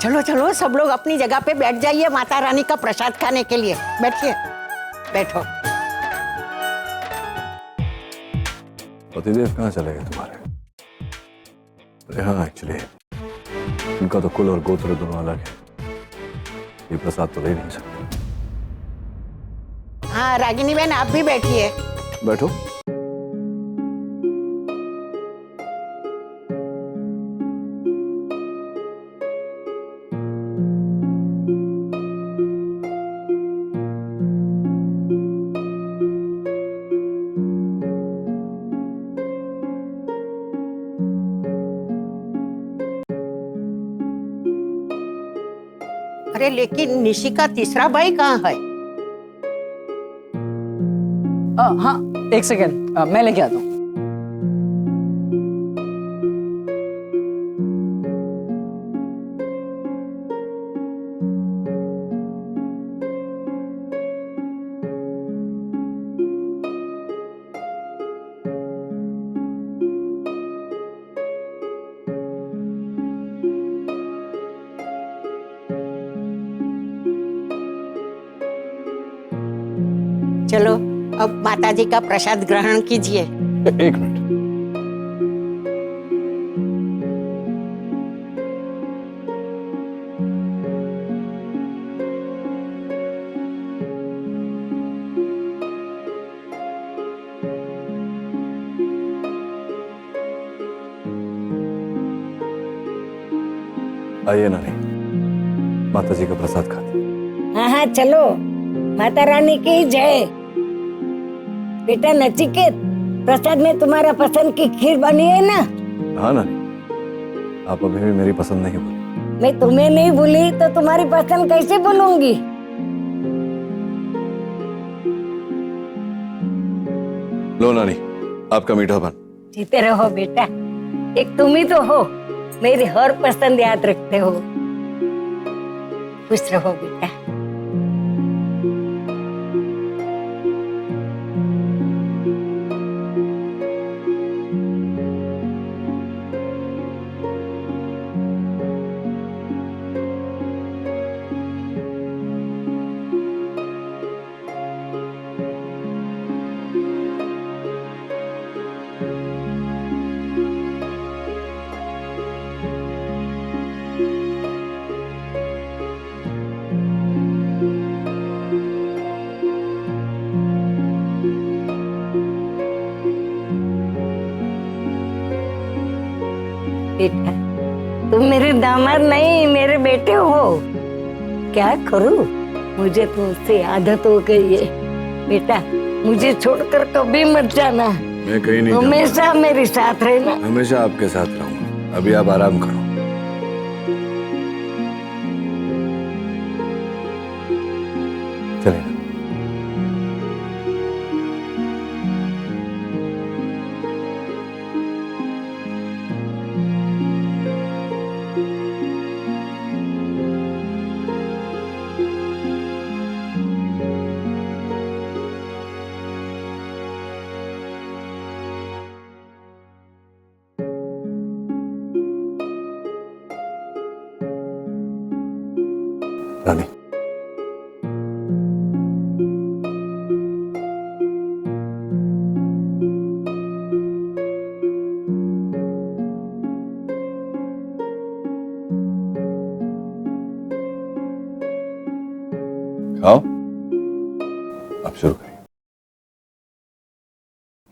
चलो चलो सब लोग अपनी जगह पे बैठ जाइए माता रानी का प्रसाद खाने के लिए। बैठिए, बैठो। पतिदेव कहाँ चले गए तुम्हारे? अरे हाँ, एक्चुअली उनका तो कुल और गोत्र दोनों अलग है, ये प्रसाद तो ले नहीं सकते। हाँ रागिनी बहन, आप भी बैठिए। बैठो। अरे लेकिन निशी का तीसरा भाई कहाँ है? हाँ, एक सेकेंड, मैं लेके आता हूँ। चलो अब माताजी का प्रसाद ग्रहण कीजिए। एक मिनट। आइए नानी, माताजी का प्रसाद खाते। हाँ हाँ चलो, माता रानी की जय। बेटा नचिकेत, प्रसाद में तुम्हारा पसंद की खीर बनी है ना? हाँ नानी, आप अभी भी मेरी पसंद नहीं बोली। मैं तुम्हें नहीं भूली तो तुम्हारी पसंद कैसे भूलूंगी? लो नानी, आपका मीठा पान। जीते रहो बेटा, एक तुम ही तो हो, मेरी हर पसंद याद रखते हो। खुश रहो बेटा। बेटा तुम मेरे दामाद नहीं, मेरे बेटे हो। क्या करूं, मुझे तो उससे आदत हो गई है। बेटा मुझे छोड़कर कभी मत जाना, मैं कहीं नहीं जाऊंगा। हमेशा मेरे साथ रहना। हमेशा आपके साथ रहूंगा। अभी आप आराम करो। चलिए। रानी, खाओ। आप शुरू करिए।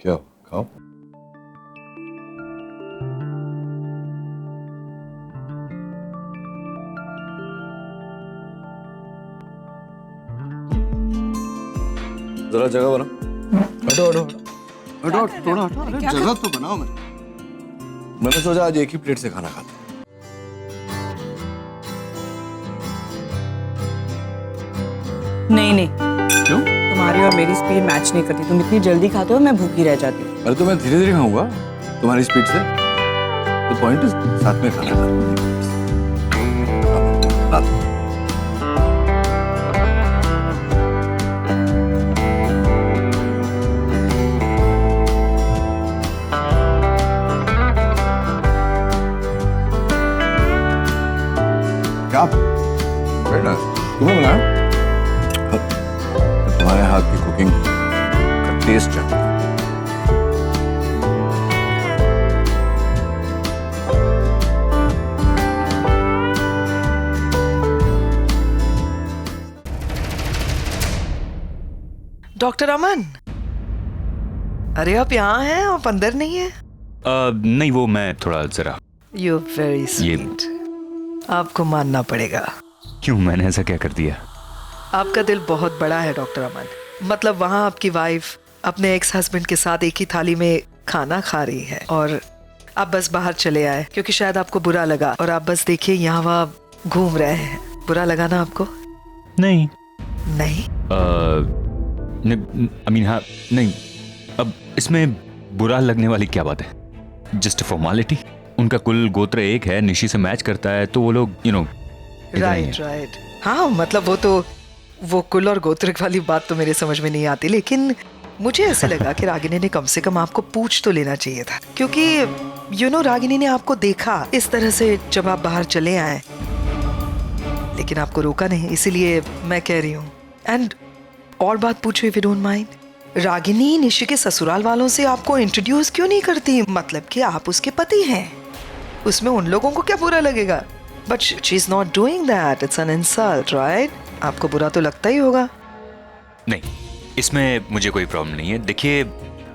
क्या हो, खाओ। जरा जगह बनाओ। हटो हटो हटो, थोड़ा हटो। अरे जगह तो बनाओ। मैंने सोचा आज एक ही प्लेट से खाना खाते। नहीं नहीं, क्यों? तुम्हारी और मेरी स्पीड मैच नहीं करती। तुम इतनी जल्दी खाते हो, मैं भूखी रह जाती हूँ। अरे तो मैं धीरे धीरे खाऊंगा तुम्हारी स्पीड से। तो पॉइंट साथ में खाना खाना। क्या वेरी नाइस, तुमने बनाया? तुम्हारे हाथ की कुकिंग का टेस्ट है। डॉक्टर अमन, अरे आप यहाँ हैं, आप अंदर नहीं हैं? नहीं, वो मैं थोड़ा जरा। यू वेरी स्वीट, आपको मानना पड़ेगा। क्यों, मैंने ऐसा क्या कर दिया? आपका दिल बहुत बड़ा है डॉक्टर अमन। मतलब वहाँ आपकी वाइफ अपने एक्स हस्बैंड के साथ एक ही थाली में खाना खा रही है और आप बस बाहर चले आए क्योंकि शायद आपको बुरा लगा, और आप बस देखिए यहाँ वहाँ घूम रहे हैं। बुरा लगा ना आपको? नहीं नहीं? हाँ, नहीं। अब इसमें बुरा लगने वाली क्या बात है? Just formality. उनका कुल गोत्र एक है, निशी से मैच करता है, तो वो लोग राइट। हाँ, मतलब वो कुल और गोत्र वाली बात तो मेरे समझ में नहीं आती, लेकिन मुझे ऐसा लगा कि रागिनी ने कम से कम आपको पूछ तो लेना चाहिए था, क्योंकि रागिनी ने आपको देखा इस तरह से जब आप बाहर चले आए, लेकिन आपको रोका नहीं, इसीलिए मैं कह रही हूँ। एंड और बात पूछो if you don't mind, Ragini Nishi के ससुराल वालों से आपको इंट्रोड्यूस क्यों नहीं करती? मतलब कि आप उसके पति हैं, उसमें उन लोगों को क्या बुरा लगेगा? But she is not doing that, it's an insult, right? आपको बुरा तो लगता ही होगा। नहीं, इसमें मुझे कोई प्रॉब्लम नहीं है। देखिए,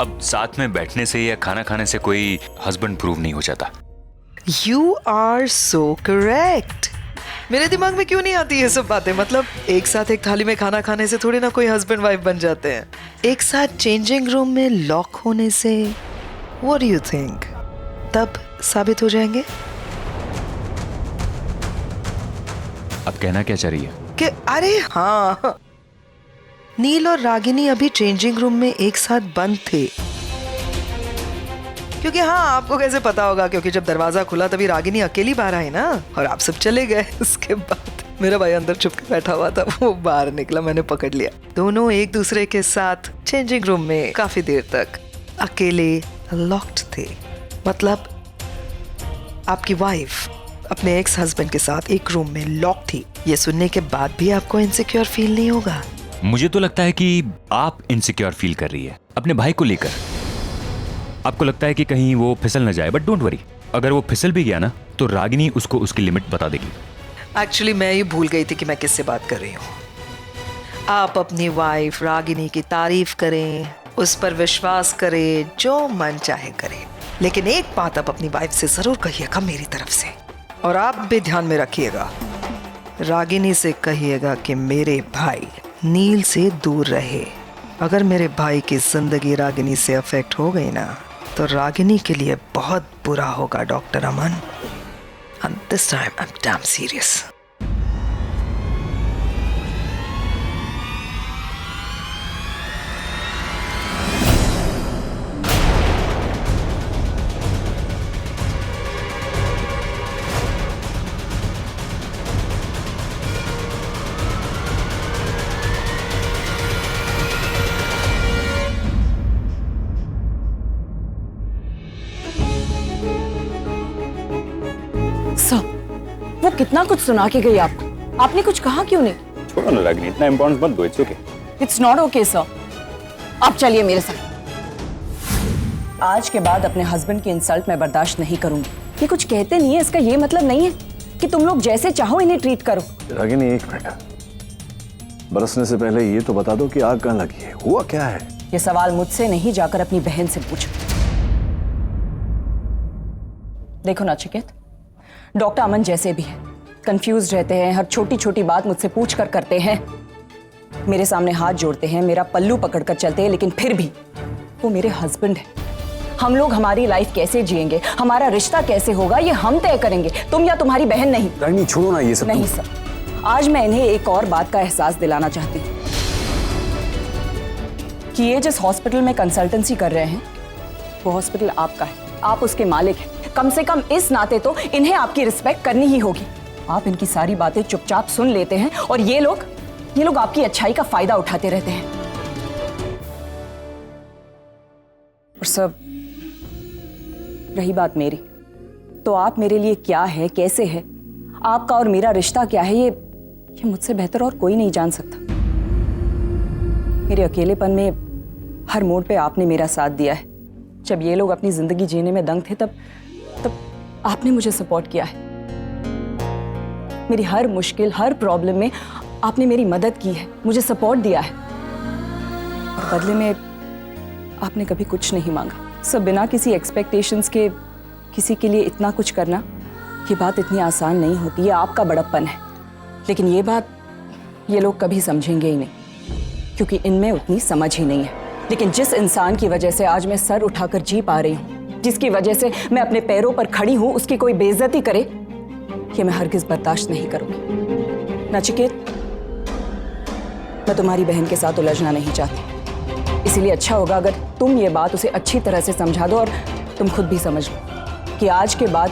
अब साथ में बैठने से या खाना खाने से कोई हस्बैंड प्रूव नहीं हो जाता। You are so correct. मेरे दिमाग में क्यों नहीं आती ये सब बातें? मतलब एक साथ एक थाली में खाना खाने से थोड़ी ना कोई हस्बैंड वाइफ बन जाते हैं। एक साथ चेंजिंग रूम में लॉक होने से व्हाट डू यू थिंक तब साबित हो जाएंगे? अब कहना क्या चाह रही है? कि अरे हाँ, नील और रागिनी अभी चेंजिंग रूम में एक साथ बंद थे। क्योंकि हाँ, आपको कैसे पता होगा? क्योंकि जब दरवाजा खुला तभी रागिनी अकेली बाहर आई ना, और आप सब चले गए। उसके बाद मेरा भाई अंदर छुप के बैठा हुआ था, वो बाहर निकला, मैंने पकड़ लिया। दोनों एक दूसरे के साथ चेंजिंग रूम में काफी देर तक अकेले लॉक्ड थे। मतलब आपकी वाइफ अपने एक्स हस्बैंड के साथ एक रूम में लॉक थी। ये सुनने के बाद भी आपको इनसिक्योर फील नहीं होगा? मुझे तो लगता है कि आप इनसिक्योर फील कर रही है अपने भाई को लेकर। आपको लगता है कि कहीं वो फिसल न जाए, बट डोंट वरी, अगर वो फिसल भी गया ना तो रागिनी उसको उसकी लिमिट बता देगी। एक्चुअली मैं ही भूल गई थी कि मैं किससे बात कर रही हूँ। आप अपनी वाइफ रागिनी की तारीफ करें, उस पर विश्वास करें, जो मन चाहे करें, लेकिन एक बात आप अपनी वाइफ से जरूर कहिएगा मेरी तरफ से, और आप भी ध्यान में रखिएगा, रागिनी से कहिएगा कि मेरे भाई नील से दूर रहे। अगर मेरे भाई की जिंदगी रागिनी से अफेक्ट हो गई ना, तो रागिनी के लिए बहुत बुरा होगा doctor Aman. And this time I'm damn serious. वो कितना कुछ सुना के गई आपको, आपने कुछ कहा क्यों नहीं? छोड़ो ना रागिनी, इतना इम्पोर्टेंस मत दो। It's okay. It's not okay sir, आप चलिए मेरे साथ। आज के बाद अपने हस्बैंड की इंसल्ट मैं बर्दाश्त नहीं करूंगी। ये कुछ कहते नहीं है, इसका ये मतलब नहीं है कि तुम लोग जैसे चाहो इन्हें ट्रीट करो। रागिनी, एक मिनट, बरसने से पहले ये तो बता दो कि आग कहाँ लगी है, हुआ क्या है? ये सवाल मुझसे नहीं, जाकर अपनी बहन से पूछो। देखो नचिकेत, डॉक्टर अमन जैसे भी हैं, कंफ्यूज रहते हैं, हर छोटी छोटी बात मुझसे पूछ कर करते हैं, मेरे सामने हाथ जोड़ते हैं, मेरा पल्लू पकड़कर चलते हैं, लेकिन फिर भी वो मेरे हस्बैंड हैं। हम लोग हमारी लाइफ कैसे जिएंगे, हमारा रिश्ता कैसे होगा, ये हम तय करेंगे, तुम या तुम्हारी बहन नहीं। रागिनी छोड़ो ना ये सब। नहीं सर, आज मैं इन्हें एक और बात का एहसास दिलाना चाहती हूँ कि ये जिस हॉस्पिटल में कंसल्टेंसी कर रहे हैं वो हॉस्पिटल आपका है, आप उसके मालिक हैं। कम से कम इस नाते तो इन्हें आपकी रिस्पेक्ट करनी ही होगी। आप इनकी सारी बातें चुपचाप सुन लेते हैं और ये लोग आपकी अच्छाई का फायदा उठाते रहते हैं। और सब रही बात मेरी, तो आप मेरे लिए क्या है, कैसे है, आपका और मेरा रिश्ता क्या है, ये मुझसे बेहतर और कोई नहीं जान सकता। मेरे अकेलेपन में हर मोड़ पे आपने मेरा साथ दिया है। जब ये लोग अपनी जिंदगी जीने में दंग थे, तब आपने मुझे सपोर्ट किया है। मेरी हर मुश्किल, हर प्रॉब्लम में आपने मेरी मदद की है, मुझे सपोर्ट दिया है। और बदले में आपने कभी कुछ नहीं मांगा। सब बिना किसी एक्सपेक्टेशंस के किसी के लिए इतना कुछ करना, ये बात इतनी आसान नहीं होती। ये आपका बड़प्पन है, लेकिन ये बात ये लोग कभी समझेंगे ही नहीं, क्योंकि इनमें उतनी समझ ही नहीं है। लेकिन जिस इंसान की वजह से आज मैं सर उठाकर जी पा रही हूँ, जिसकी वजह से मैं अपने पैरों पर खड़ी हूँ, उसकी कोई बेइज्जती करे, ये मैं हरगिज बर्दाश्त नहीं करूंगी। नचिकेत, मैं तुम्हारी बहन के साथ उलझना नहीं चाहती, इसीलिए अच्छा होगा अगर तुम ये बात उसे अच्छी तरह से समझा दो और तुम खुद भी समझ लो कि आज के बाद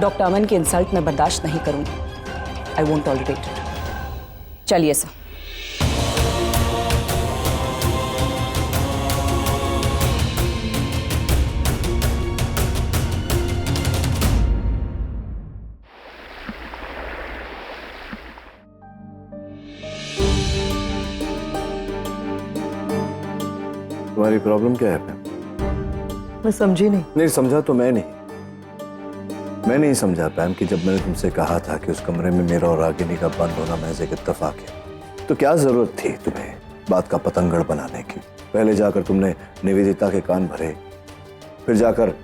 डॉक्टर अमन की इंसल्ट मैं बर्दाश्त नहीं करूंगी। I won't tolerate it. चलिए सर। तुम्हारी प्रॉब्लम क्या है पैम? मैं समझी नहीं। नहीं समझा तो मैं नहीं समझा पैम कि जब मैंने तुमसे कहा था कि उस कमरे में मेरा और रागिनी का बंद होना महज एक इत्तेफाक है, तो क्या जरूरत थी तुम्हें बात का पतंगड़ बनाने की? पहले जाकर तुमने निवेदिता के कान भरे, फिर जाकर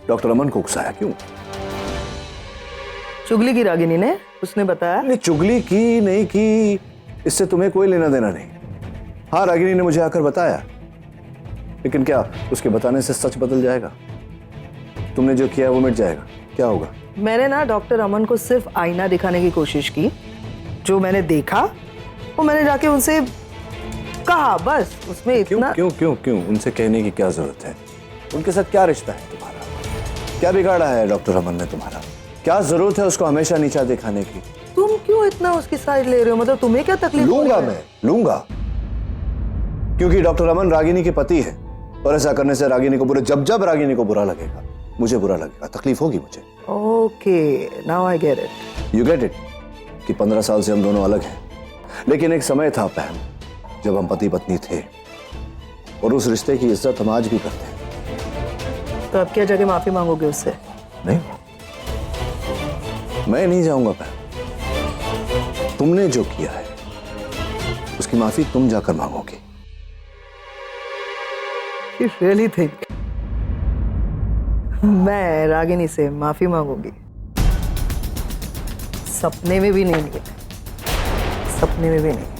डॉक्टर अमन को उकसाया क्यों? चुगली की रागिनी ने, उसने बताया। नहीं, चुगली की नहीं की, इससे तुम्हें कोई लेना देना नहीं। हाँ, रागिनी ने मुझे आकर बताया, लेकिन क्या उसके बताने से सच बदल जाएगा? तुमने जो किया है वो मिट जाएगा? क्या होगा? मैंने ना डॉक्टर अमन को सिर्फ आईना दिखाने की कोशिश की। जो मैंने देखा वो मैंने जाके उनसे कहा, बस। उसमें इतना क्यों उनसे कहने की क्या जरूरत है? उनके साथ क्या रिश्ता है तुम्हारा? क्या बिगाड़ा है डॉक्टर अमन ने तुम्हारा? क्या जरूरत है उसको हमेशा नीचा दिखाने की? तुम क्यों इतना उसकी साइड ले रहे हो? मतलब तुम्हें क्या तकलीफ? लूंगा क्योंकि डॉक्टर अमन रागिनी के पति है, और ऐसा करने से रागिनी को जब रागिनी को बुरा लगेगा, मुझे बुरा लगेगा, तकलीफ होगी मुझे। Okay, now I get it. You get it कि 15 साल से हम दोनों अलग हैं, लेकिन एक समय था पैम जब हम पति पत्नी थे, और उस रिश्ते की इज्जत हम आज भी करते हैं। तो अब क्या जाके माफी मांगोगे उससे? नहीं, मैं नहीं जाऊंगा पैम। तुमने जो किया है उसकी माफी तुम जाकर मांगोगे। You really think मैं रागिनी से माफी मांगूंगी? सपने में भी नहीं, सपने में भी नहीं।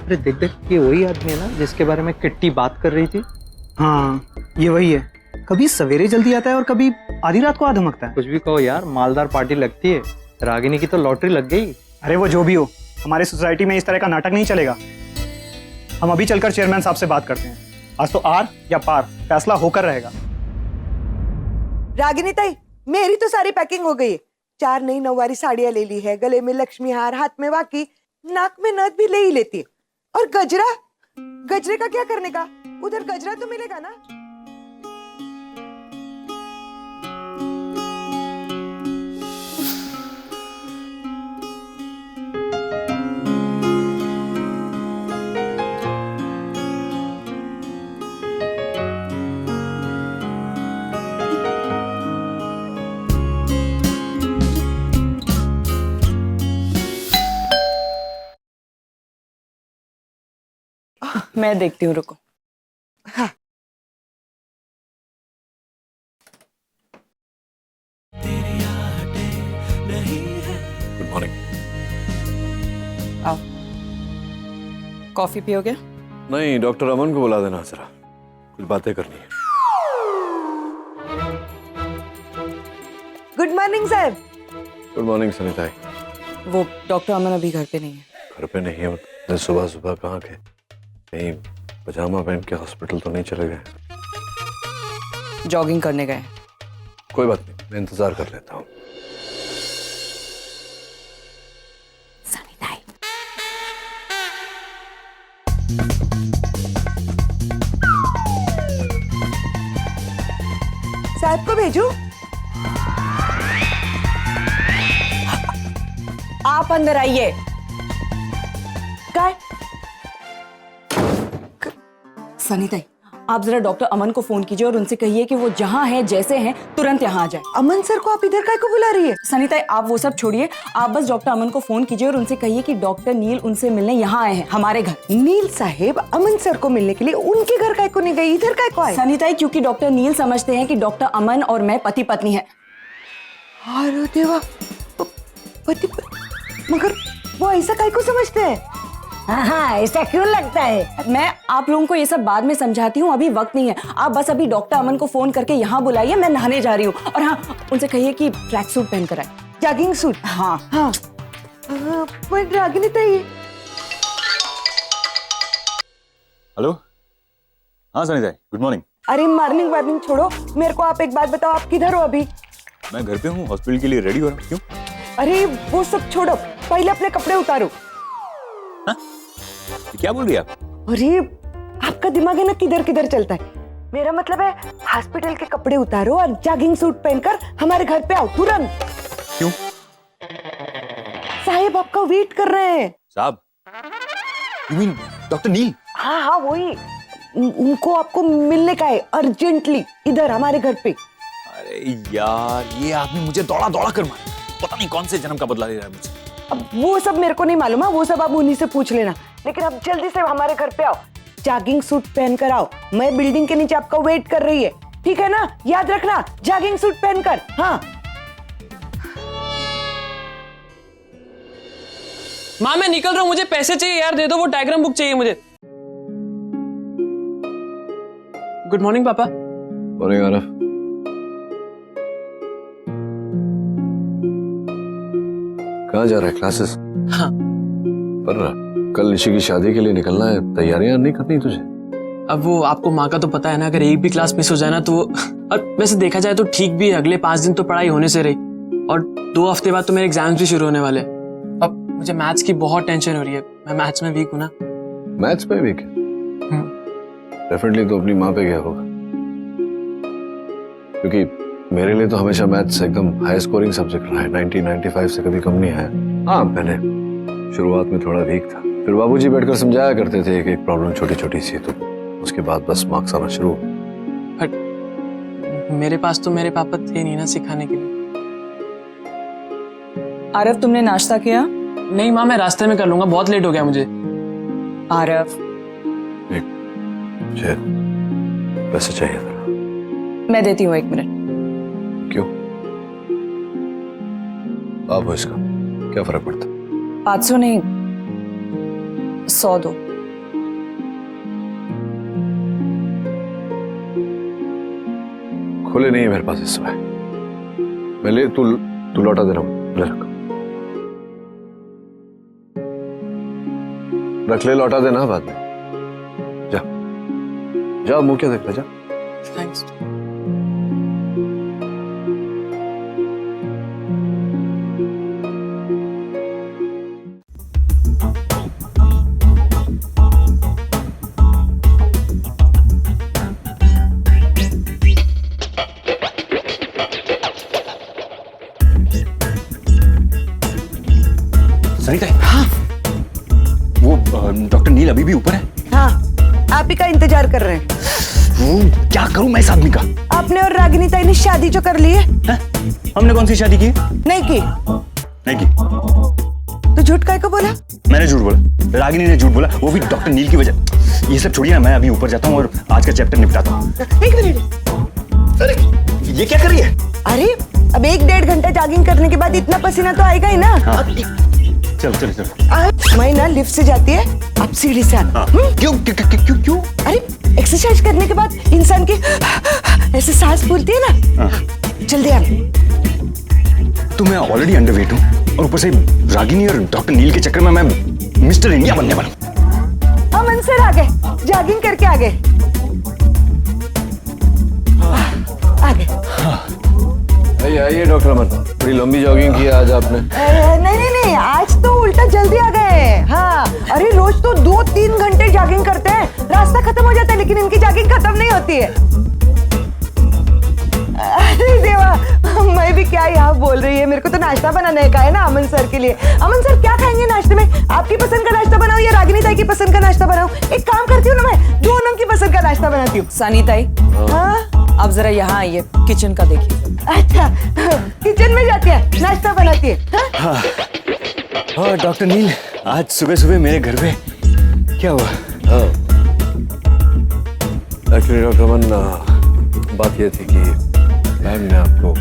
अरे देख देख, ये वही आदमी है ना जिसके बारे में किट्टी बात कर रही थी? हाँ, ये वही है। कभी सवेरे जल्दी आता है और कभी आधी रात को आ धमकता है। कुछ भी कहो यार, मालदार पार्टी लगती है। रागिनी की तो लॉटरी लग गई। अरे वो जो भी हो, हमारे सोसाइटी में इस तरह का नाटक नहीं चलेगा। हम अभी चलकर चेयरमैन साहब से बात करते हैं। आज तो आर या पार फैसला होकर रहेगा। रागिनी ताई, मेरी तो सारी पैकिंग हो गई है। 4 नई नौवारी साड़ियां ले ली है, गले में लक्ष्मी हार, हाथ में वाकी, नाक में नथ भी ले ही लेती है। और गजरे का क्या करने का? उधर गजरा तो मिलेगा ना। मैं देखती हूँ, रुको। हाँ। Good morning. आओ, कॉफी पियोगे? नहीं, डॉक्टर अमन को बुला देना जरा, कुछ बातें करनी है। गुड मॉर्निंग साहब। Good morning Sanita. वो डॉक्टर अमन अभी घर पे नहीं है। घर पे नहीं है? सुबह सुबह कहाँ के? कहीं पजामा पहन के हॉस्पिटल तो नहीं चले गए? जॉगिंग करने गए। कोई बात नहीं, मैं इंतजार कर लेता हूँ। साहब को भेजू? आप अंदर आइए। काय? सनीता, आप जरा डॉक्टर अमन को फोन कीजिए और उनसे कहिए कि वो जहां हैं जैसे हैं तुरंत यहाँ आ जाए। अमन सर को आप इधर काय को बुला रही है? सनीता, आप वो सब छोड़िए, आप बस डॉक्टर अमन को फोन कीजिए और उनसे कहिए कि डॉक्टर नील उनसे मिलने यहाँ आए हैं, हमारे घर। नील साहेब अमन सर को मिलने के लिए उनके घर काय को नहीं गई, इधर काय को आए? सनीता, क्योंकि डॉक्टर नील समझते हैं कि डॉक्टर अमन और मैं पति पत्नी है। अरे देवा, पति, मगर वो ऐसा काय को समझते हैं? हाँ, ऐसा क्यों लगता है? मैं आप लोगों को ये सब बाद में समझाती हूँ, अभी वक्त नहीं है। आप बस अभी डॉक्टर अमन को फोन करके यहाँ बुलाइए, मैं नहाने जा रही हूँ। और हाँ, उनसे कहिए कि ट्रैक सूट पहन कर आए। Jogging suit? हाँ हाँ। पर रागिनी ताई। हेलो, हाँ सनी भाई, गुड मॉर्निंग। अरे मॉर्निंग वार्निंग छोड़ो, मेरे को आप एक बात बताओ, आप किधर हो अभी? मैं घर पे हूँ, हॉस्पिटल के लिए रेडी हो रहा हूँ। क्यों? अरे वो सब छोड़ो, पहले अपने कपड़े उतारो। क्या बोल रही है आप? अरे आपका दिमाग है ना किधर किधर चलता है। मेरा मतलब है हॉस्पिटल के कपड़े उतारो और जॉगिंग सूट पहनकर हमारे घर पे आओ तुरंत। क्यों? साहिब आपका वेट कर रहे हैं। साहब? You mean डॉक्टर नील? हाँ हाँ वही, उनको आपको मिलने का है अर्जेंटली, इधर हमारे घर पे। अरे यार, ये आदमी मुझे दौड़ा दौड़ा कर मारा, पता नहीं कौन से जन्म का बदला ले रहा है मुझे। अब वो सब मेरे को नहीं मालूम है, वो सब आप उन्हीं से पूछ लेना, लेकिन अब जल्दी से हमारे घर पे आओ, जॉगिंग सूट पहन कर आओ। मैं बिल्डिंग के नीचे आपका वेट कर रही है, ठीक है ना? याद रखना, जॉगिंग सूट पहनकर। हाँ माँ मैं निकल रहा हूँ, मुझे पैसे चाहिए यार, दे दो, वो डायग्राम बुक चाहिए मुझे। गुड मॉर्निंग पापा। मॉर्निंग आरफ। कहाँ जा रहा है? क्लासेस? हाँ। पर कल निशी की शादी के लिए निकलना है, तैयारियां नहीं करनी तुझे? अब वो आपको माँ का तो पता है ना, अगर एक भी क्लास मिस हो जाए ना तो और वैसे देखा जाए तो ठीक भी है, अगले 5 दिन तो पढ़ाई होने से रही और 2 हफ्ते बाद तो मेरे एग्जाम्स भी शुरू होने वाले। अब मुझे मैथ्स की बहुत टेंशन हो रही है, मैं मैथ्स में वीक हूँ ना। मैथ्स में वीक है? डेफिनेटली तो अपनी माँ पे गया होगा, क्योंकि मेरे लिए तो हमेशा मैथ्स एकदम हाई स्कोरिंग सब्जेक्ट रहा है, 90-95 से कभी कम नहीं आया। हाँ, पहले शुरुआत में थोड़ा वीक था, फिर बाबूजी बैठकर समझाया करते थे एक प्रॉब्लम छोटी छोटी सी, तो उसके बाद बस मार्क्स आना शुरू। बट मेरे पास तो मेरे पापा थे नहीं ना सिखाने के लिए। आरव, तुमने नाश्ता किया? नहीं माँ, मैं रास्ते में कर लूंगा, बहुत लेट हो गया मुझे। आरव, मुझे पैसे चाहिए था। मैं देती हूँ, 1 मिनट। क्यों? आप हो, इसका क्या फर्क पड़ता? 500 नहीं, 100 दो। खुले नहीं है मेरे पास इस समय। मैं ले, तू लौटा देना, ले रख ले, लौटा देना बाद में। जा जा, मुंह क्या देख रहा, जा। थैंक्स। सनीता, हाँ, वो डॉक्टर नील अभी भी ऊपर है? हाँ, आप ही का इंतजार कर रहे हैं। क्या करूं मैं इस आदमी का? आपने और रागिनी ताई ने शादी जो कर ली है? हमने कौन सी शादी की? नहीं की। नहीं की। तो झूठ काय को बोला? मैंने झूठ बोला, रागिनी ने झूठ बोला, वो भी डॉक्टर नील की वजह। ये सब छोड़िए ना, मैं अभी ऊपर जाता हूँ और आज का चैप्टर निपटाता हूँ। 1 मिनट। अरे ये क्या कर रही है? अरे अब 1-1.5 घंटा जॉगिंग करने के बाद इतना पसीना तो आएगा ही ना। हाँ। चल चल चल। मैं ना लिफ्ट से जाती है, आप सीढ़ी से आना। क्यों क्यों क्यों क्यों? अरे एक्सरसाइज करने के बाद इंसान की ऐसे सांस फूलती है ना। जल्दी आना। तो मैं ऑलरेडी अंडरवेट हूँ और ऊपर से रागिनी और डॉक्टर नील के चक्कर में मैं मिस्टर इंडिया बनने वाला हूँ। अमन अमन सर आ गए, जॉगिंग करके आ गए। आ गए। आइए डॉक्टर अमन, बड़ी लंबी जॉगिंग की आज आपने। नहीं, आज तो उल्टा जल्दी आ गए। हाँ, अरे रोज तो 2-3 घंटे जॉगिंग करते हैं, रास्ता खत्म हो जाता है, लेकिन इनकी जॉगिंग खत्म नहीं होती है। अरे देवा, मैं भी क्या यहाँ बोल रही है, मेरे को तो नाश्ता बनाने का है ना अमन सर के लिए। अमन सर क्या खाएंगे नाश्ते में? आपकी पसंद का नाश्ता बनाऊं या रागिनी ताई की पसंद का नाश्ता बनाऊं? एक काम करती हूँ ना, मैं दोनों की पसंद का नाश्ता बनाती हूँ। सानी ताई, हाँ, आप जरा यहाँ आइए, किचन का देखिए। अच्छा, किचन में जाती है, नाश्ता बनाती है। हाँ? हाँ डॉक्टर नील, आज सुबह सुबह मेरे घर पे क्या हुआ? एक्चुअली डॉक्टर अमन, बात यह थी कि मैम ने आपको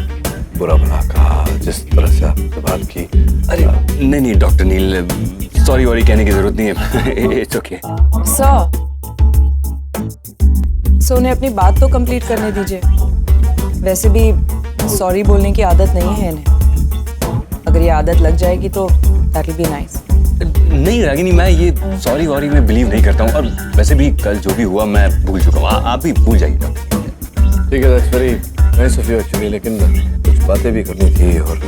बुरा भला कहा, जिस तरह से आपसे बात की। अरे नहीं डॉक्टर नील, सॉरी वॉरी कहने की जरूरत नहीं है। It's okay. सो उन्हें अपनी बात तो कंप्लीट करने दीजिए। वैसे भी सॉरी बोलने की आदत नहीं है इन्हें। अगर ये आदत लग जाएगी तो दैट विल बी नाइस। नहीं रागिनी, मैं ये सॉरी वॉरी में बिलीव नहीं करता हूँ, और वैसे भी कल जो भी हुआ मैं भूल चुका हूँ। आप भी भूल जाइए डॉक्टर। ठीक है, that's very nice of you actually, लेकिन कुछ बातें भी करनी थी। और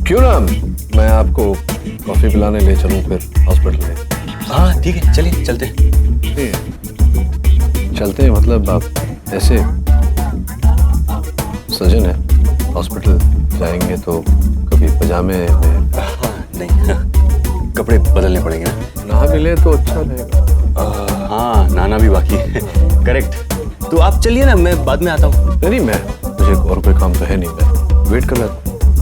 क्यों ना मैं आपको कॉफी पिलाने ले चलूँ फिर हॉस्पिटल में? हाँ ठीक है, चलिए चलते हैं। ठीक है, चलते हैं। मतलब आप ऐसे सजन है, हॉस्पिटल जाएंगे तो कभी पजामे में? नहीं, कपड़े बदलने पड़ेंगे ना। नहा भी ले तो अच्छा रहेगा। हाँ, नहाना भी बाकी है। करेक्ट। तो आप चलिए ना, मैं बाद में आता हूँ। नहीं, मुझे और कोई काम तो है नहीं, मैं वेट कर रहा हूँ।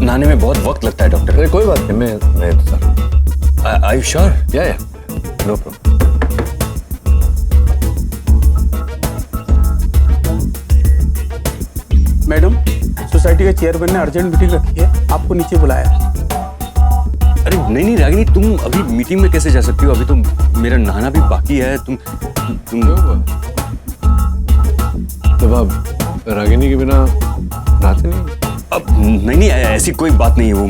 नहाने में बहुत वक्त लगता है डॉक्टर। अरे कोई बात नहीं, मैं इंतजार। Are you sure? या नो प्रॉब्लम। मैडम, सोसाइटी के चेयरमैन ने अर्जेंट मीटिंग रखी है, आपको नीचे बुलाया। अरे नहीं रागिनी, तुम अभी मीटिंग में कैसे जा सकती हो? अभी तो मेरा नहाना भी बाकी है। तुम जब आप रागिनी के बिना नहाते नहीं? अब नहीं, ऐसी कोई बात नहीं है। वो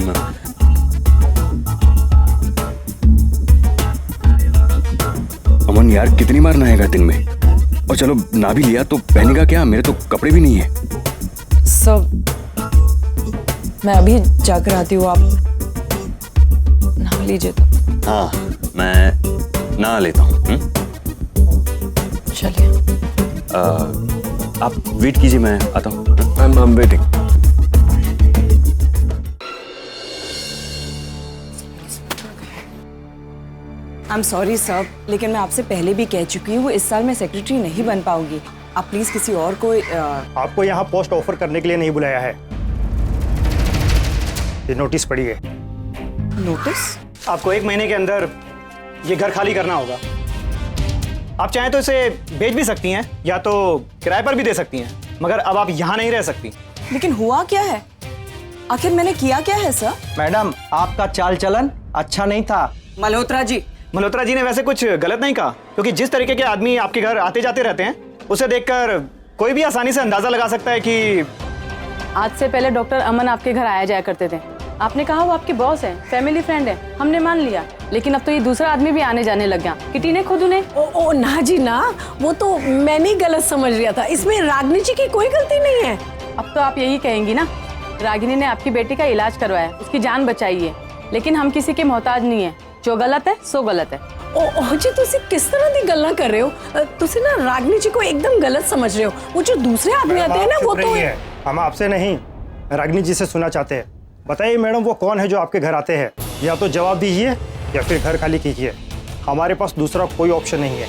अमन यार, कितनी बार नहाएगा दिन में? और चलो ना भी लिया तो पहनेगा क्या? मेरे तो कपड़े भी नहीं है। सब मैं अभी जाकर आती हूँ, आप नहा लीजिए तो। हाँ, मैं नहा लेता हूँ। चलिए। आप वेट कीजिए, मैं आता हूँ। I am waiting. I am sorry sir, लेकिन मैं आपसे पहले भी कह चुकी हूँ, इस साल मैं सेक्रेटरी नहीं बन पाऊंगी। आप प्लीज किसी और को। आपको यहाँ पोस्ट ऑफर करने के लिए नहीं बुलाया है। ये नोटिस पढ़िए। नोटिस? आपको 1 महीने के अंदर ये घर खाली करना होगा। आप चाहें तो इसे बेच भी सकती हैं, या तो किराए पर भी दे सकती हैं, मगर अब आप यहाँ नहीं रह सकती। लेकिन हुआ क्या है? आखिर मैंने किया क्या है सर? मैडम, आपका चाल चलन अच्छा नहीं था। मल्होत्रा जी ने वैसे कुछ गलत नहीं कहा, क्योंकि जिस तरीके के आदमी आपके घर आते जाते रहते हैं, उसे देखकर कोई भी आसानी से अंदाजा लगा सकता है कि आज से पहले डॉक्टर अमन आपके घर आया जाया करते थे। आपने कहा वो आपके बॉस हैं, फैमिली फ्रेंड हैं, हमने मान लिया। लेकिन अब तो ये दूसरा आदमी भी आने जाने लग गया। किटी ने खुद उन्हें ओ ना जी ना, वो तो मैंने गलत समझ लिया था। इसमें रागिनी जी की कोई गलती नहीं है। अब तो आप यही कहेंगी ना, रागिनी ने आपकी बेटी का इलाज करवाया, उसकी जान बचाई है। लेकिन हम किसी के मोहताज नहीं है। जो गलत है सो गलत है। ओ जी, तुसी किस तरह की गल्ला कर रहे हो? तुसी ना रागिनी जी को एकदम गलत समझ रहे हो। वो जो दूसरे आदमी आते हैं ना, वो तो हम आपसे नहीं, रागिनी जी से सुनना चाहते हैं। बताइए मैडम, वो कौन है जो आपके घर आते हैं? या तो जवाब दीजिए या फिर घर खाली कीजिए। हमारे पास दूसरा कोई ऑप्शन नहीं है।